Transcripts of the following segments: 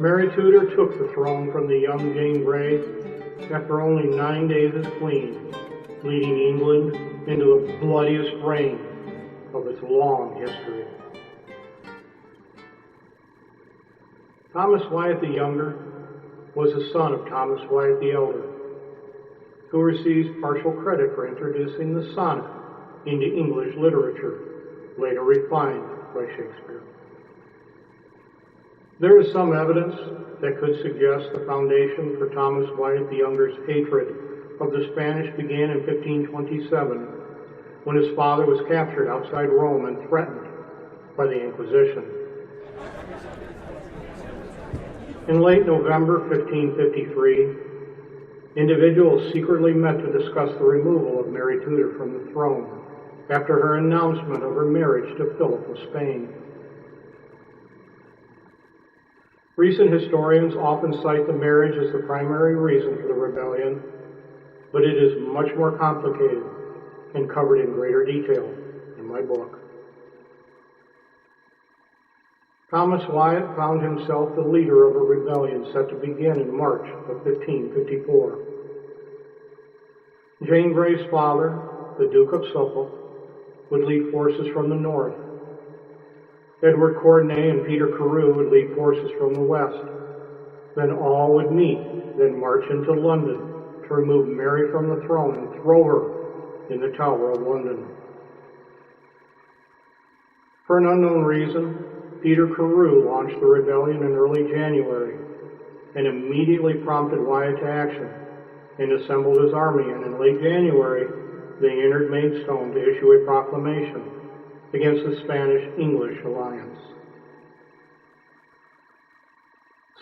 Mary Tudor took the throne from the young Jane Grey after only 9 days as queen, leading England into the bloodiest reign of its long history. Thomas Wyatt the Younger was the son of Thomas Wyatt the Elder, who receives partial credit for introducing the sonnet into English literature, later refined by Shakespeare. There is some evidence that could suggest the foundation for Thomas Wyatt the Younger's hatred of the Spanish began in 1527, when his father was captured outside Rome and threatened by the Inquisition. In late November 1553, individuals secretly met to discuss the removal of Mary Tudor from the throne after her announcement of her marriage to Philip of Spain. Recent historians often cite the marriage as the primary reason for the rebellion, but it is much more complicated and covered in greater detail in my book. Thomas Wyatt found himself the leader of a rebellion set to begin in March of 1554. Jane Grey's father, the Duke of Suffolk, would lead forces from the north. Edward Courtenay and Peter Carew would lead forces from the west. Then all would meet, then march into London to remove Mary from the throne and throw her in the Tower of London. For an unknown reason, Peter Carew launched the rebellion in early January and immediately prompted Wyatt to action and assembled his army, and in late January they entered Maidstone to issue a proclamation against the Spanish-English alliance.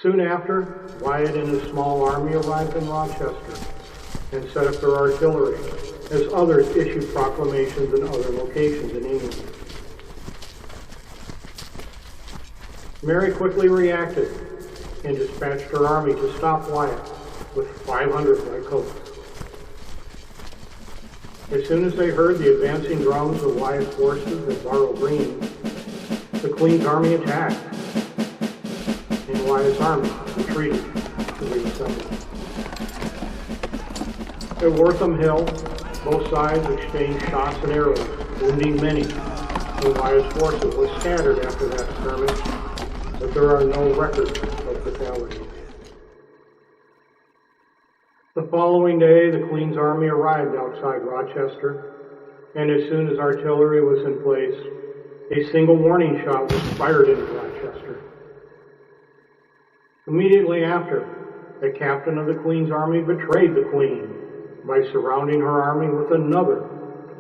Soon after, Wyatt and his small army arrived in Rochester and set up their artillery, as others issued proclamations in other locations in England. Mary quickly reacted and dispatched her army to stop Wyatt with 500 light coats. As soon as they heard the advancing drums of Wyatt's forces at Barrow Green, the Queen's army attacked, and Wyatt's army retreated to reassemble. At Wortham Hill, both sides exchanged shots and arrows, wounding many, and Wyatt's forces were scattered after that skirmish, but there are no records of fatalities. The following day, the Queen's army arrived outside Rochester, and as soon as artillery was in place, a single warning shot was fired into Rochester. Immediately after, a captain of the Queen's army betrayed the Queen by surrounding her army with another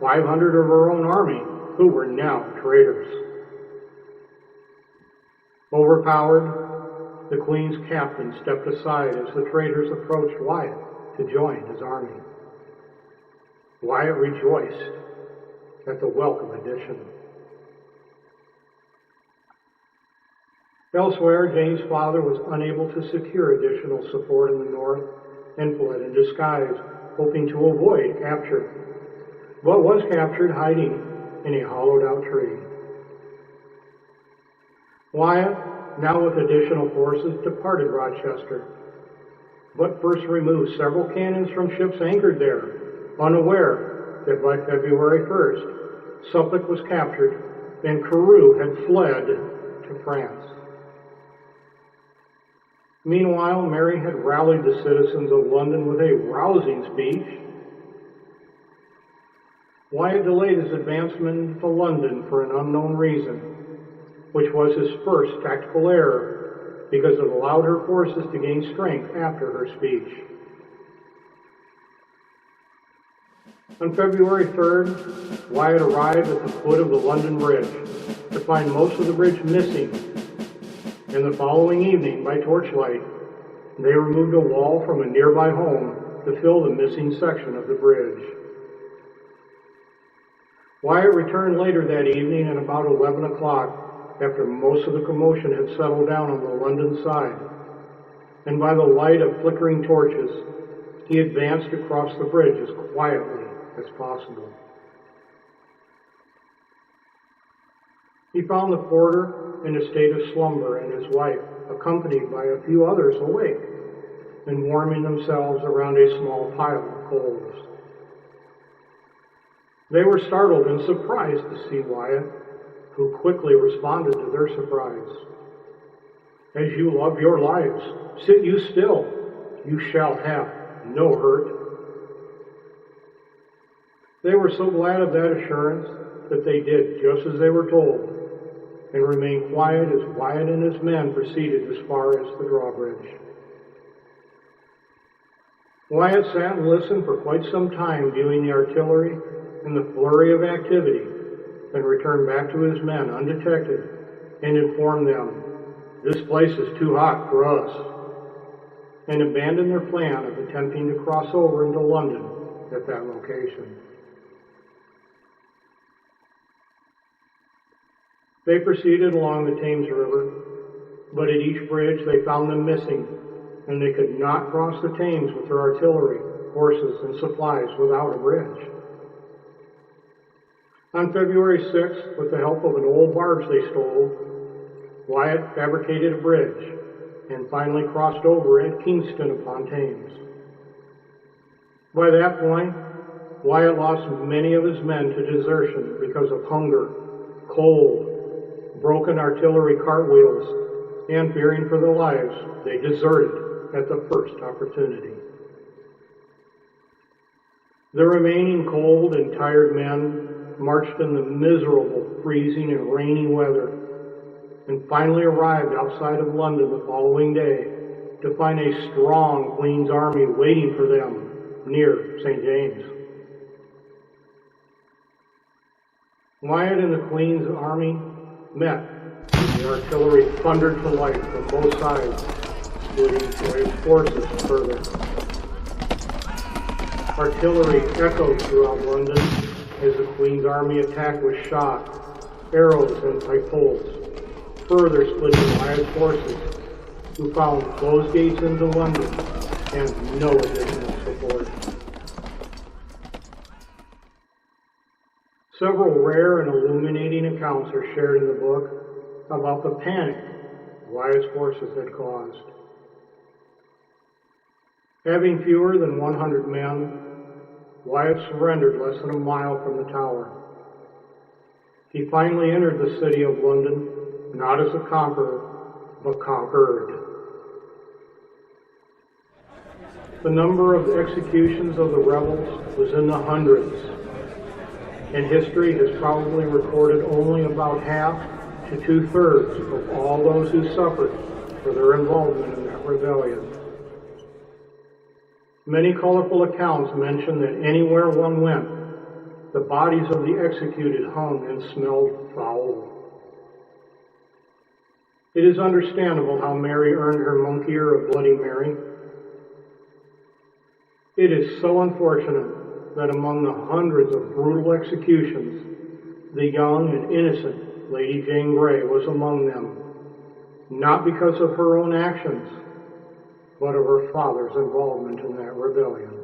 500 of her own army, who were now traitors. Overpowered, the Queen's captain stepped aside as the traitors approached Wyatt to join his army. Wyatt rejoiced at the welcome addition. Elsewhere, Jane's father was unable to secure additional support in the north and fled in disguise, hoping to avoid capture, but was captured hiding in a hollowed-out tree. Wyatt, now with additional forces, departed Rochester, but first removed several cannons from ships anchored there, unaware that by February 1st, Suffolk was captured and Carew had fled to France. Meanwhile, Mary had rallied the citizens of London with a rousing speech. Wyatt delayed his advancement to London for an unknown reason, which was his first tactical error because it allowed her forces to gain strength after her speech. On February 3rd, Wyatt arrived at the foot of the London Bridge to find most of the bridge missing, and the following evening, by torchlight, they removed a wall from a nearby home to fill the missing section of the bridge. Wyatt returned later that evening at about 11 o'clock, after most of the commotion had settled down on the London side, and by the light of flickering torches, he advanced across the bridge as quietly as possible. He found the porter in a state of slumber and his wife accompanied by a few others, awake and warming themselves around a small pile of coals. They were startled and surprised to see Wyatt, who quickly responded to their surprise. "As you love your lives, sit you still. You shall have no hurt." They were so glad of that assurance that they did just as they were told and remained quiet as Wyatt and his men proceeded as far as the drawbridge. Wyatt sat and listened for quite some time, viewing the artillery and the flurry of activity, then returned back to his men undetected and informed them, "This place is too hot for us," and abandoned their plan of attempting to cross over into London at that location. They proceeded along the Thames River, but at each bridge they found them missing, and they could not cross the Thames with their artillery, horses, and supplies without a bridge. On February 6th, with the help of an old barge they stole, Wyatt fabricated a bridge and finally crossed over at Kingston upon Thames. By that point, Wyatt lost many of his men to desertion because of hunger, cold, broken artillery cartwheels, and fearing for their lives, they deserted at the first opportunity. The remaining cold and tired men marched in the miserable freezing and rainy weather and finally arrived outside of London the following day to find a strong Queen's army waiting for them near St. James. Wyatt and the Queen's army met. The artillery thundered to life from both sides, splitting Wyatt's forces further. Artillery echoed throughout London as the Queen's army attacked with shot, arrows, and pike-poles, further splitting Wyatt's forces, who found closed gates into London and no additional support. Several rare and illuminating accounts are shared in the book about the panic Wyatt's forces had caused. Having fewer than 100 men, Wyatt surrendered less than a mile from the Tower. He finally entered the city of London, not as a conqueror, but conquered. The number of executions of the rebels was in the hundreds, and history has probably recorded only about half to two-thirds of all those who suffered for their involvement in that rebellion. Many colorful accounts mention that anywhere one went, the bodies of the executed hung and smelled foul. It is understandable how Mary earned her monkeyure of Bloody Mary. It is so unfortunate that among the hundreds of brutal executions, the young and innocent Lady Jane Grey was among them, not because of her own actions, but of her father's involvement in that rebellion.